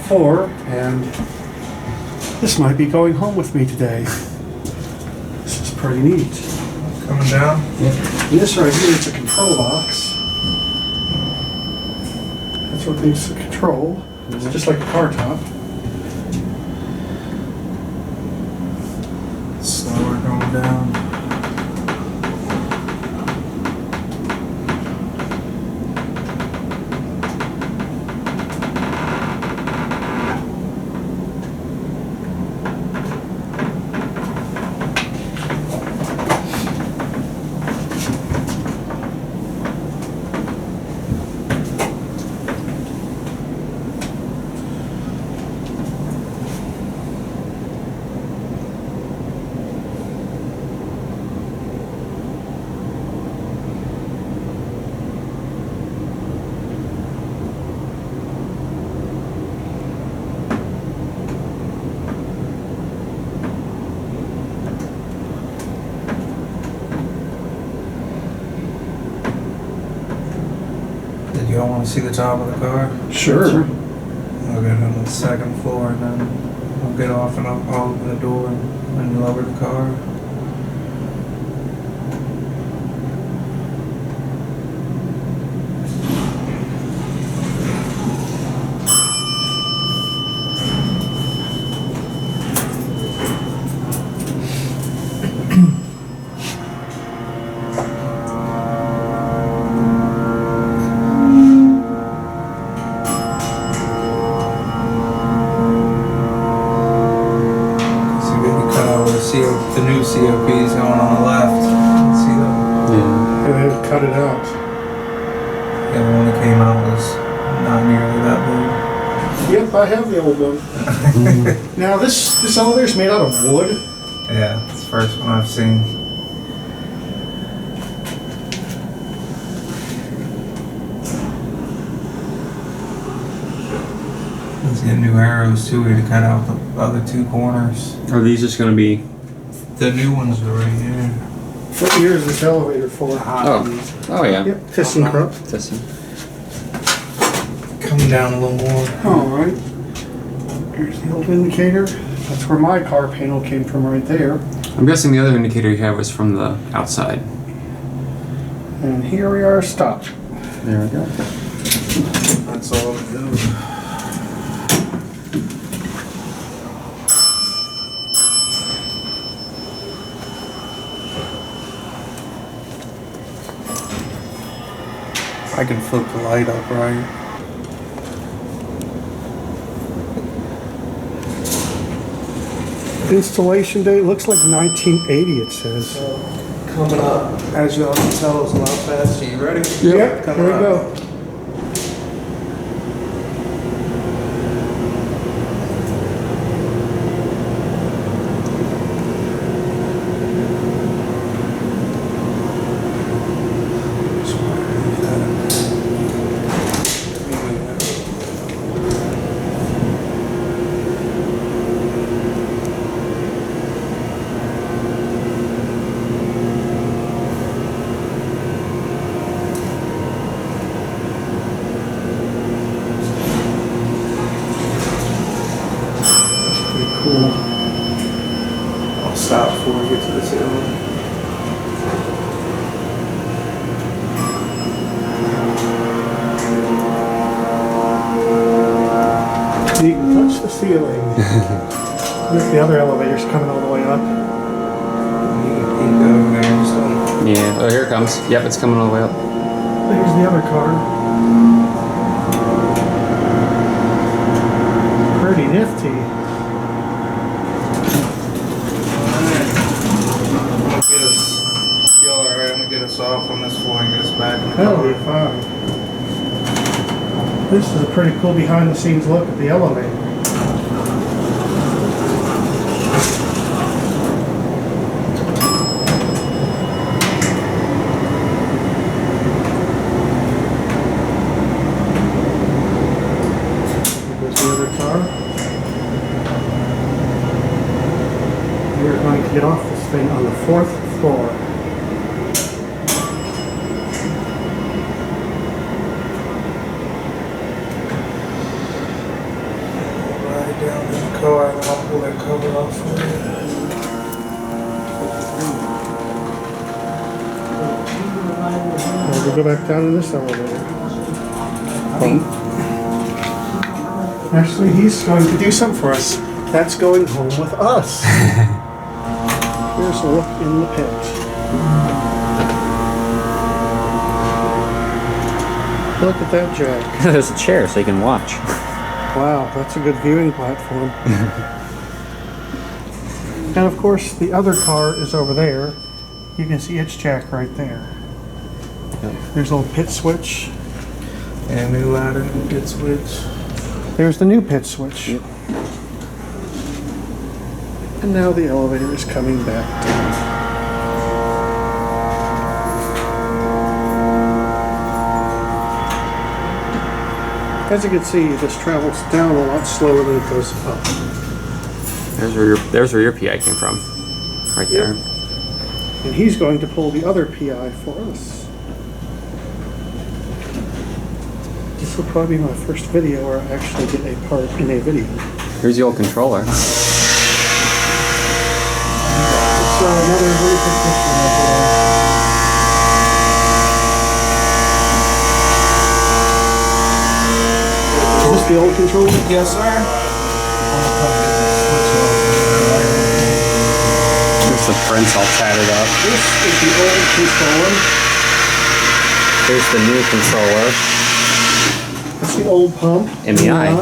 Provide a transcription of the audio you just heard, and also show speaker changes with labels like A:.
A: floor, and this might be going home with me today. This is pretty neat.
B: Coming down?
A: Yeah. And this right here is a control box. That's what needs to control. It's just like a car top.
B: Slower going down. Did you all want to see the top of the car?
A: Sure.
B: I'll get on the second floor and then I'll get off and I'll open the door and lower the car. The new COP is going on the left. See that?
A: Yeah. And they cut it out.
B: Yeah, the one that came out was not nearly that
A: Yep, I have the old one. Now this elevator's made out of wood.
B: big. Yeah, it's the first one I've seen. Let's get new arrows too here to cut out the other two corners.
C: Are these just going to be...
B: The new ones are right here.
A: What year is this elevator for?
C: Oh yeah.
A: Yep, ThyssenKrupp.
C: This'n.
B: Coming down a little more.
A: Alright. Here's the old indicator. That's where my car panel came from right there.
C: I'm guessing the other indicator you have was from the outside.
A: And here we are stopped.
C: There we go.
B: That's all we do. I can flip the light up right.
A: Installation date looks like 1980 it says.
B: Coming up, as y'all can tell, it's a lot faster. You ready?
A: Yep,
B: Coming
A: here we
B: up.
A: go. Cool.
B: I'll stop before we get to this area.
A: You can touch the ceiling. There's the other elevators coming all the way up.
B: You can go over there and stuff.
C: Yeah. Oh, here it comes. Yep, it's coming all the way up.
A: There's the other car. Pretty nifty.
B: Get us off on this floor and get us back in the
A: That'll
B: car.
A: be fine. This is a pretty cool behind the scenes look at the elevator. There's the other car. We're going to get off this thing on the 4th floor.
B: car and I'll pull that cover off for you.
A: We'll go back down in this elevator. Actually, he's going to do something for us. That's going home with us. Here's a look in the pit. Look at that, Jack.
C: There's a chair so you can watch.
A: Wow, that's a good viewing platform. And of course, the other car is over there. You can see its jack right there. There's a little pit switch.
B: And new ladder, new pit switch.
A: There's the new pit switch.
C: Yep.
A: And now the elevator is coming back down. As you can see, this travels down a lot slower than it goes up.
C: There's where your PI came from. Right there.
A: And he's going to pull the other PI for us. This will probably be my first video where I actually get a part in a video.
C: Here's the old controller.
A: It's another really good picture of Is this the old controller?
B: Yes, sir.
C: There's the prints all tattered up.
A: This is the old controller.
C: Here's the new controller.
A: That's the old pump.
C: In the eye.